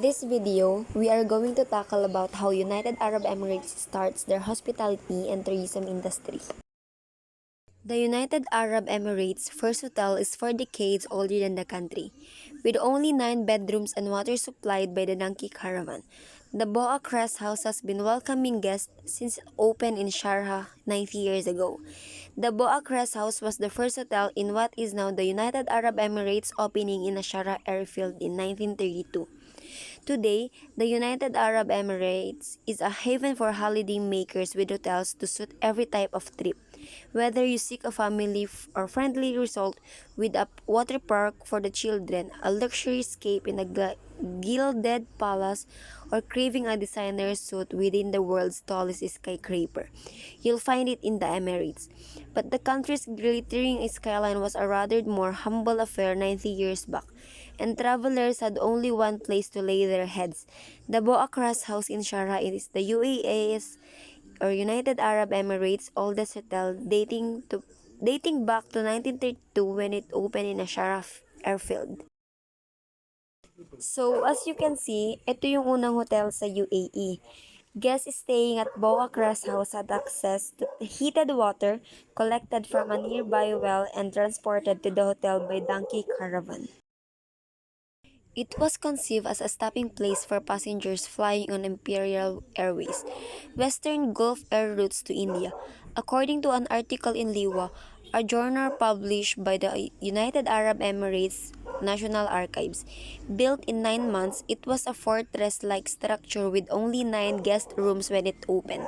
this video, we are going to tackle about how United Arab Emirates starts their hospitality and tourism industry. The United Arab Emirates' first hotel is 4 decades older than the country, with only 9 bedrooms and water supplied by the Donkey Caravan. The Boa Crest House has been welcoming guests since it opened in Sharjah 90 years ago. The Boa Crest House was the first hotel in what is now the United Arab Emirates, opening in a Sharjah airfield in 1932. Today, the United Arab Emirates is a haven for holiday makers with hotels to suit every type of trip. Whether you seek a family or friendly resort with a water park for the children, a luxury escape in a gilded palace, or craving a designer suite within the world's tallest skyscraper, you'll find it in the Emirates. But the country's glittering skyline was a rather more humble affair 90 years back, and travelers had only one place to lay their heads. The Boa Crest House in Sharjah is the UAE's or United Arab Emirates' oldest hotel, dating back to 1932 when it opened in a Sharjah airfield. So, as you can see, ito yung unang hotel sa UAE. Guests staying at Boa Crest House had access to heated water collected from a nearby well and transported to the hotel by donkey caravan. It was conceived as a stopping place for passengers flying on Imperial Airways, Western Gulf Air routes to India. According to an article in Liwa, a journal published by the United Arab Emirates National Archives. Built in 9 months, it was a fortress-like structure with only 9 guest rooms when it opened.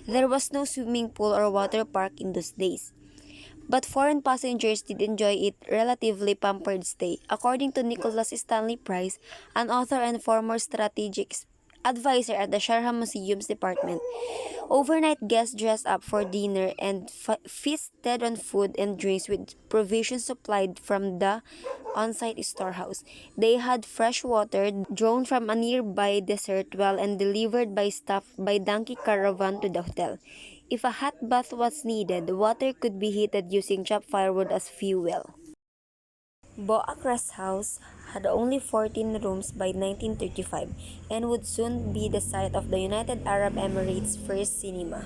There was no swimming pool or water park in those days. But foreign passengers did enjoy its relatively pampered stay. According to Nicholas Stanley Price, an author and former strategic advisor at the Sharjah Museums Department, overnight guests dressed up for dinner and feasted on food and drinks with provisions supplied from the on-site storehouse. They had fresh water drawn from a nearby desert well and delivered by staff by donkey caravan to the hotel. If a hot bath was needed, the water could be heated using chopped firewood as fuel. Boa Crest House had only 14 rooms by 1935 and would soon be the site of the United Arab Emirates' first cinema.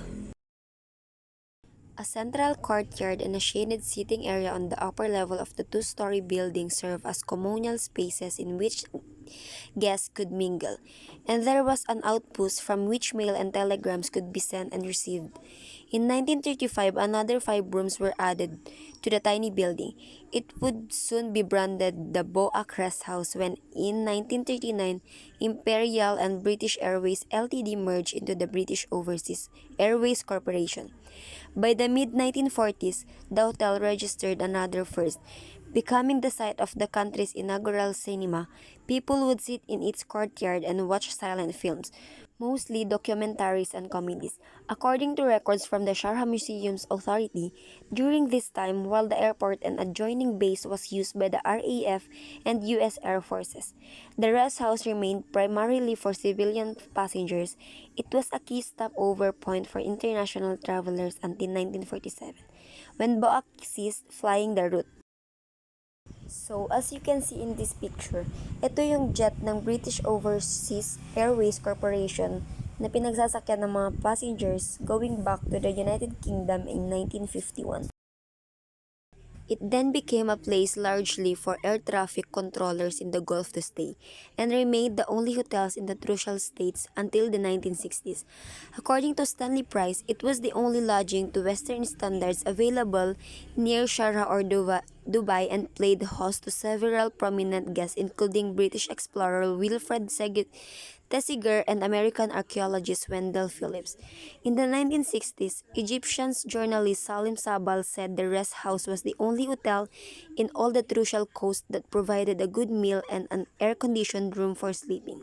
A central courtyard and a shaded seating area on the upper level of the two-story building serve as communal spaces in which guests could mingle, and there was an outpost from which mail and telegrams could be sent and received. In 1935, another 5 rooms were added to the tiny building. It would soon be branded the Boa Crest House when, in 1939, Imperial and British Airways Ltd merged into the British Overseas Airways Corporation. By the mid-1940s, the hotel registered another first. Becoming the site of the country's inaugural cinema, people would sit in its courtyard and watch silent films, mostly documentaries and comedies. According to records from the Sharjah Museums Authority, during this time, while the airport and adjoining base was used by the RAF and U.S. Air Forces, the rest house remained primarily for civilian passengers. It was a key stopover point for international travelers until 1947, when BOAC ceased flying the route. So, as you can see in this picture, ito yung jet ng British Overseas Airways Corporation na pinagsasakyan ng mga passengers going back to the United Kingdom in 1951. It then became a place largely for air traffic controllers in the Gulf to stay, and remained the only hotels in the Trucial States until the 1960s. According to Stanley Price, it was the only lodging to Western standards available near Sharjah or Dubai and played host to several prominent guests including British explorer Wilfred Thesiger and American archaeologist Wendell Phillips. In the 1960s, Egyptian journalist Salim Sabal said the rest house was the only hotel in all the Trucial Coast that provided a good meal and an air-conditioned room for sleeping.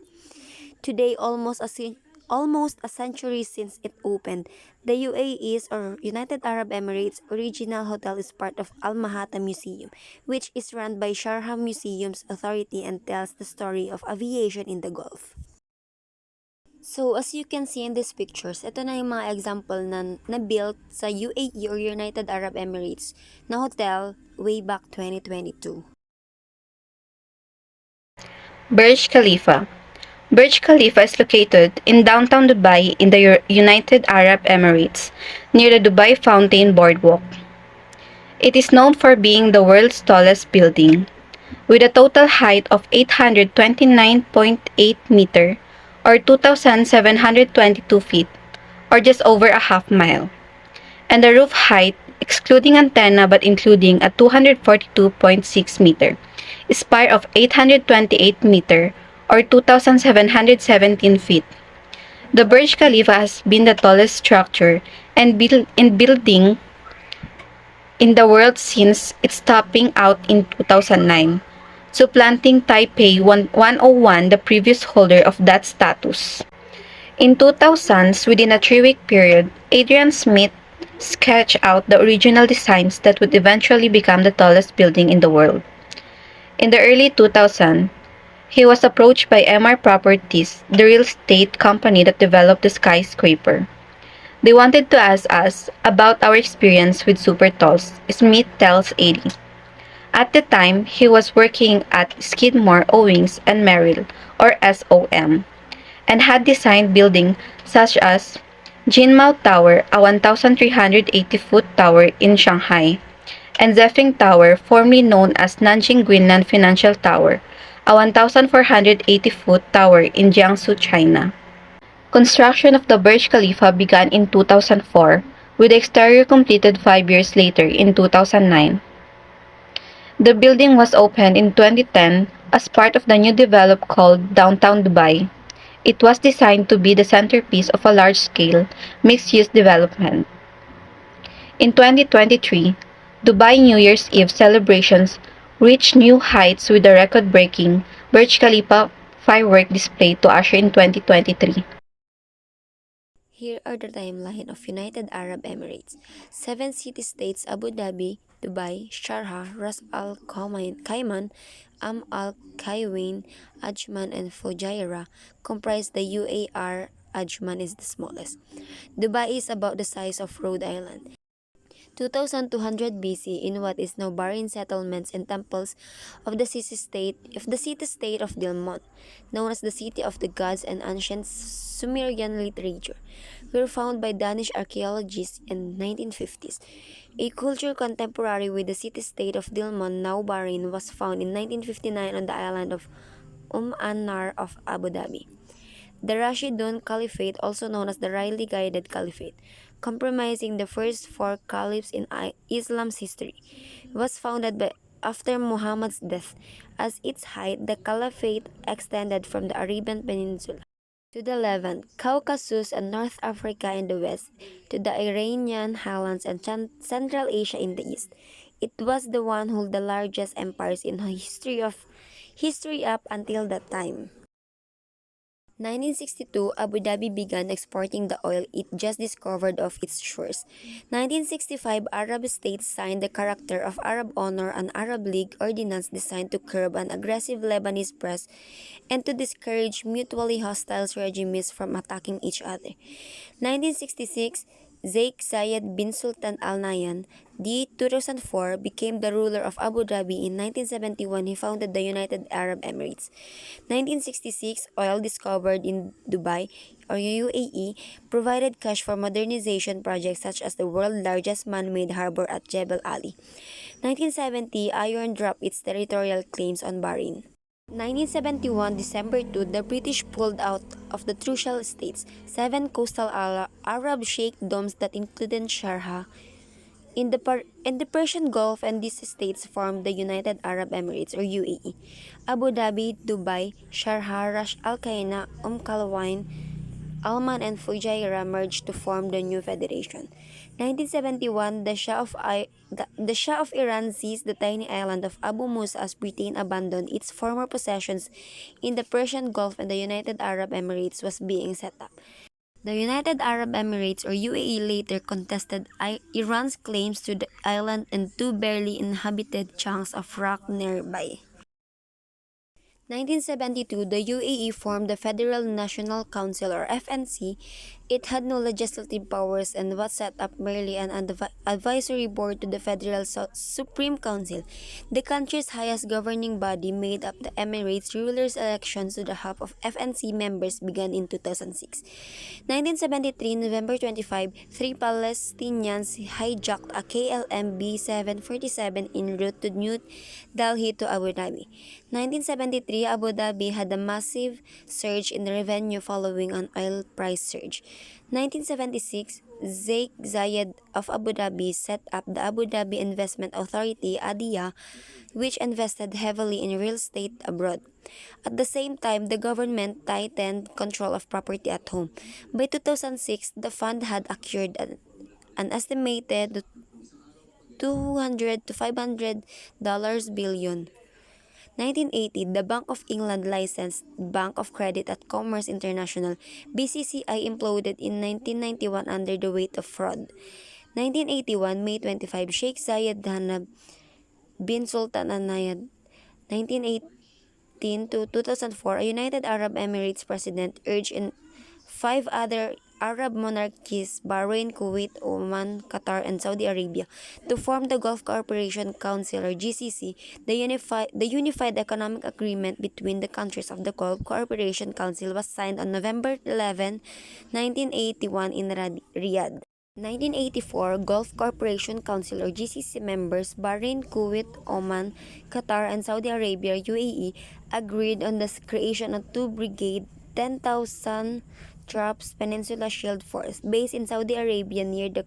Today, almost a century since it opened, the UAE's or United Arab Emirates original hotel is part of Al Mahata Museum, which is run by Sharjah Museums Authority and tells the story of aviation in the Gulf. So, as you can see in these pictures, ito na yung mga example na built sa UAE or United Arab Emirates na hotel way back 2022. Burj Khalifa. Burj Khalifa is located in downtown Dubai in the United Arab Emirates, near the Dubai Fountain Boardwalk. It is known for being the world's tallest building, with a total height of 829.8 meter or 2,722 feet, or just over a half mile, and the roof height, excluding antenna but including a 242.6 meter, spire of 828 meter or 2,717 feet. The Burj Khalifa has been the tallest structure and building in the world since its topping out in 2009, supplanting Taipei 101, the previous holder of that status. In 2000s, within a 3-week period, Adrian Smith sketched out the original designs that would eventually become the tallest building in the world. In the early 2000s, he was approached by MR Properties, the real estate company that developed the skyscraper. They wanted to ask us about our experience with super talls, Smith tells 80. At the time, he was working at Skidmore, Owings and Merrill, or SOM, and had designed buildings such as Jinmao Tower, a 1,380-foot tower in Shanghai, and Zefeng Tower, formerly known as Nanjing Greenland Financial Tower, a 1,480-foot tower in Jiangsu, China. Construction of the Burj Khalifa began in 2004, with the exterior completed 5 years later in 2009. The building was opened in 2010 as part of the new development called Downtown Dubai. It was designed to be the centerpiece of a large-scale, mixed-use development. In 2023, Dubai New Year's Eve celebrations reached new heights with the record-breaking Burj Khalifa firework display to usher in 2023. Here are the timeline of United Arab Emirates. 7 city-states: Abu Dhabi, Dubai, Sharjah, Ras Al Khaimah, Al Quwain, Ajman, and Fujairah comprise the UAR. Ajman is the smallest. Dubai is about the size of Rhode Island. 2200 BC, in what is now Bahrain, settlements and temples of the city-state of Dilmun, known as the City of the Gods and ancient Sumerian literature, were found by Danish archaeologists in 1950s. A culture contemporary with the city-state of Dilmun, now Bahrain, was found in 1959 on the island of An-Nar of Abu Dhabi. The Rashidun Caliphate, also known as the Rightly Guided Caliphate, comprising the first 4 caliphs in Islam's history, was founded after Muhammad's death. At its height, the caliphate extended from the Arabian Peninsula to the Levant, Caucasus, and North Africa in the west, to the Iranian highlands and Central Asia in the east. It was the one hold the largest empires in history up until that time. 1962, Abu Dhabi began exporting the oil it just discovered off its shores. 1965, Arab states signed the Charter of Arab Honor, an Arab League ordinance designed to curb an aggressive Lebanese press and to discourage mutually hostile regimes from attacking each other. 1966, Sheikh Zayed bin Sultan Al Nahyan, d. 2004, became the ruler of Abu Dhabi. In 1971, he founded the United Arab Emirates. 1966, oil discovered in Dubai, or UAE, provided cash for modernization projects such as the world's largest man-made harbor at Jebel Ali. 1970, iron dropped its territorial claims on Bahrain. 1971, December 2, the British pulled out of the Trucial States, 7 coastal Arab sheikdoms that included Sharjah in the Persian Gulf, and these states formed the United Arab Emirates, or UAE. Abu Dhabi, Dubai, Sharjah, Ras Al Khaimah, Quwain, Amman, and Fujairah merged to form the new federation. 1971, the Shah of Iran seized the tiny island of Abu Musa as Britain abandoned its former possessions in the Persian Gulf and the United Arab Emirates was being set up. The United Arab Emirates, or UAE, later contested Iran's claims to the island and 2 barely inhabited chunks of rock nearby. 1972, the UAE formed the Federal National Council, or FNC, It had no legislative powers and was set up merely an advisory board to the Federal Supreme Council, the country's highest governing body made up the Emirates. Rulers' elections to the half of FNC members began in 2006. 1973, November 25, three Palestinians hijacked a KLM B747 en route to New Delhi to Abu Dhabi. 1973, Abu Dhabi had a massive surge in revenue following an oil price surge. 1976, Sheikh Zayed of Abu Dhabi set up the Abu Dhabi Investment Authority (ADIA), which invested heavily in real estate abroad. At the same time, the government tightened control of property at home. By 2006, the fund had accrued an estimated 200 to $500 billion. 1980, the Bank of England licensed Bank of Credit at Commerce International (BCCI) imploded in 1991 under the weight of fraud. 1981, May 25, Sheikh Zayed bin Sultan Al Nahyan. 1918 to 2004, a United Arab Emirates president urged in five other Arab monarchies, Bahrain, Kuwait, Oman, Qatar, and Saudi Arabia, to form the Gulf Cooperation Council or GCC. The Unified Economic Agreement between the countries of the Gulf Cooperation Council was signed on November 11, 1981 in Riyadh. 1984, Gulf Cooperation Council or GCC members Bahrain, Kuwait, Oman, Qatar, and Saudi Arabia (UAE) agreed on the creation of two brigade 10,000 troops Peninsula Shield Force based in Saudi Arabia near the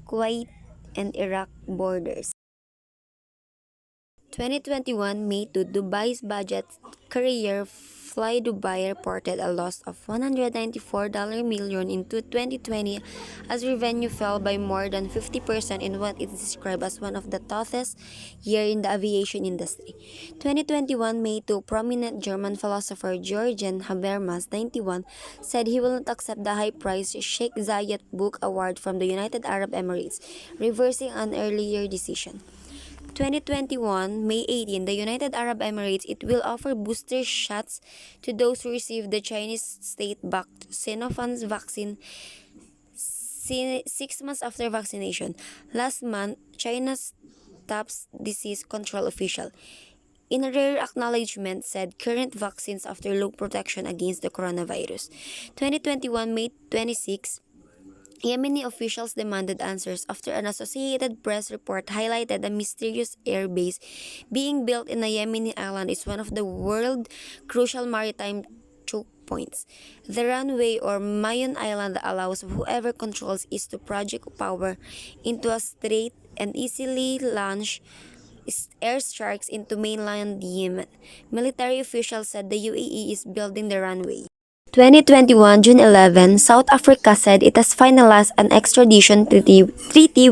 Kuwait and Iraq borders. 2021 May 2, Dubai's budget carrier Fly Dubai reported a loss of $194 million in 2020 as revenue fell by more than 50% in what is described as one of the toughest years in the aviation industry. 2021 May 2, prominent German philosopher Jürgen Habermas, 91, said he will not accept the high-priced Sheikh Zayed Book Award from the United Arab Emirates, reversing an earlier decision. 2021, May 18, the United Arab Emirates, it will offer booster shots to those who receive the Chinese state-backed Sinopharm vaccine 6 months after vaccination. Last month, China's top disease control official, in a rare acknowledgement, said current vaccines offer low protection against the coronavirus. 2021, May 26, Yemeni officials demanded answers after an Associated Press report highlighted a mysterious air base being built in a Yemeni island is one of the world's crucial maritime choke points. The runway or Mayon Island allows whoever controls it to project power into a strait and easily launch airstrikes into mainland Yemen. Military officials said the UAE is building the runway. 2021, June 11, South Africa said it has finalized an extradition treaty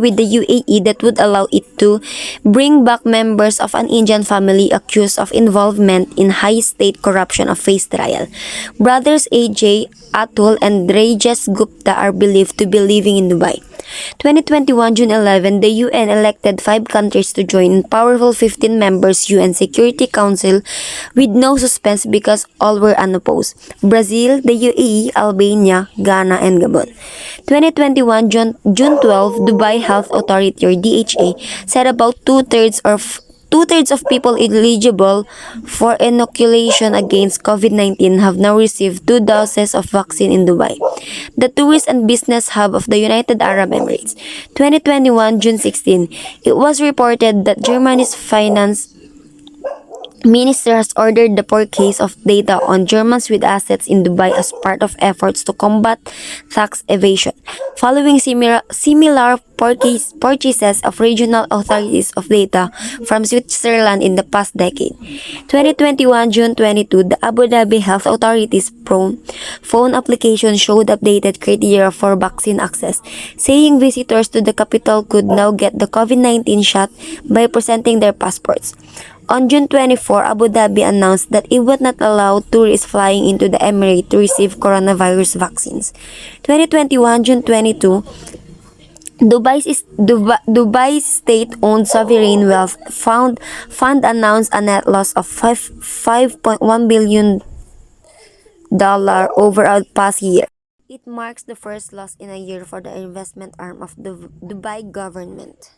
with the UAE that would allow it to bring back members of an Indian family accused of involvement in high-state corruption of face trial. Brothers AJ, Atul, and Rajesh Gupta are believed to be living in Dubai. 2021, June 11, the UN elected 5 countries to join powerful 15 members UN Security Council with no suspense because all were unopposed: Brazil, the UAE, Albania, Ghana, and Gabon. 2021, June 12, Dubai Health Authority or DHA said about two-thirds of people eligible for inoculation against COVID-19 have now received 2 doses of vaccine in Dubai, the tourist and business hub of the United Arab Emirates. 2021, June 16, it was reported that Germany's finance minister has ordered the purchase of data on Germans with assets in Dubai as part of efforts to combat tax evasion, following similar purchases of regional authorities of data from Switzerland in the past decade. 2021, June 22, the Abu Dhabi Health Authority's phone application showed updated criteria for vaccine access, saying visitors to the capital could now get the COVID-19 shot by presenting their passports. On June 24, Abu Dhabi announced that it would not allow tourists flying into the Emirate to receive coronavirus vaccines. 2021, June 22, Dubai's state-owned sovereign wealth fund announced a net loss of $5.1 billion over a past year. It marks the first loss in a year for the investment arm of the Dubai government.